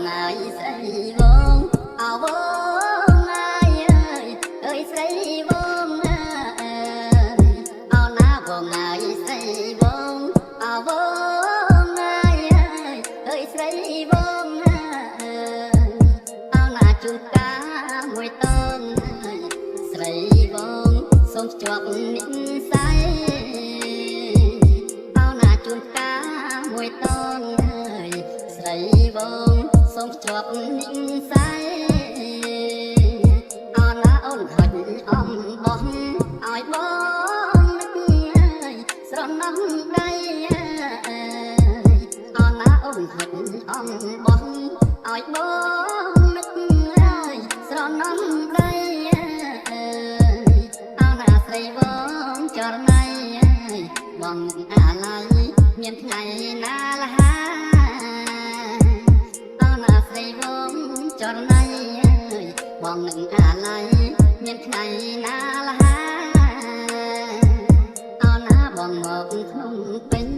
បងអើយស្រីបងអើបងអើយអើយស្រីបងអើណាបងអើយស្រីបងអើបងអើយអើយស្រីបងណាជួនកាមួយតងស្រីបងសូមភ្ជាប់និស្ស័យណាជួនកាមួយតងស្រីបងសូមភ្ជាប់និស្ស័យណាអូនហុចអំបោះឲ្យបងនឹកស្រណោះដៃណាអូនហុចអំបោះឲ្យបងនឹកស្រណោះដៃណាស្រីបងចរណៃបងអាឡ័យមានថ្ងៃណាលហាណាស្រីបងចរណៃបងនឹងអាឡ័យមានថ្ងៃណាលហាណាបងមកក្នុងពេញ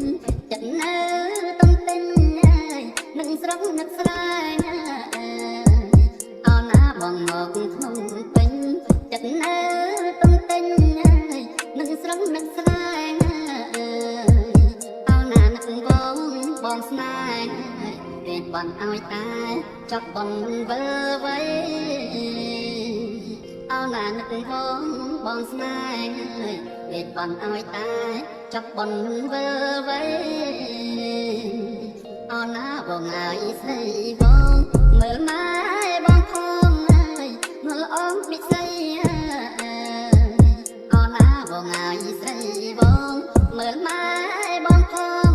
ចិត្តនៅតុងទិញនឹងស្រស់នឹកស្រាយណាបងមកក្នុងពេញចិត្តនៅតុងទិញនឹងស្រស់នឹកស្រាយណានឹកបងស្នេហ៍ពេលបានឲ្យតែចាប់បងវិលវ័យណានឹកបងស្នេហ៍ពេលបានឲ្យតែចាប់បងវិលវ័យណាបងអើយស្រីបងមើលម៉ែបងផងមើលអងពិសីណាបងអើយស្រីបងមើលម៉ែបងផង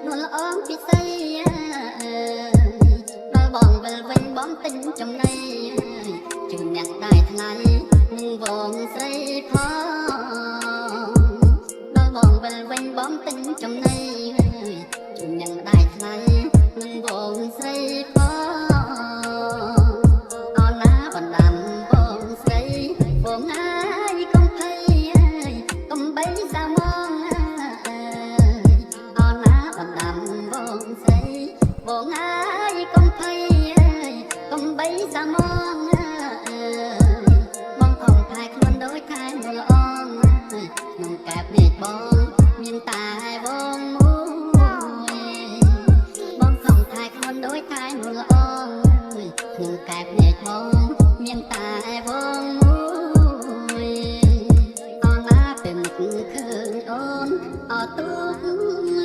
មើលអងពិសីដល់បងវិលវិញបងទិញចំណីជូនអ្នកได้ថ្ងៃនឹងបងស្រីផងដល់បងវិលវិញបងទិញចំណីជូនអ្នកได้ថ្ងៃនឹងបងស្រីផងណាបណ្ដាំបងស្រីបងអើយកុំភ័យកុំបីសាមងណាបណ្ដាំបងស្រីបងអើយកុំភ័យកុំបីសាមងបងខំថែខ្លួនដូចថែមល្អងក្នុងកែបនេះបងមានតែបងមួយបងខំថែខ្លួនដូចថែមល្អងក្នុងកែបនេះបងមានតែបងមួយណាពេលនឹកឃើញអូនទូ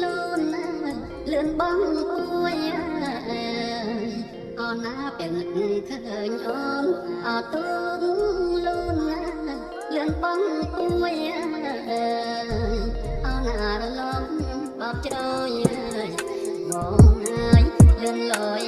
លូនលឿនបងអួយណាពេលនឹកឃើញអូនទូលូនលឿនបងអួយណារលំបបជ្រោយបងអើយលឿនលយ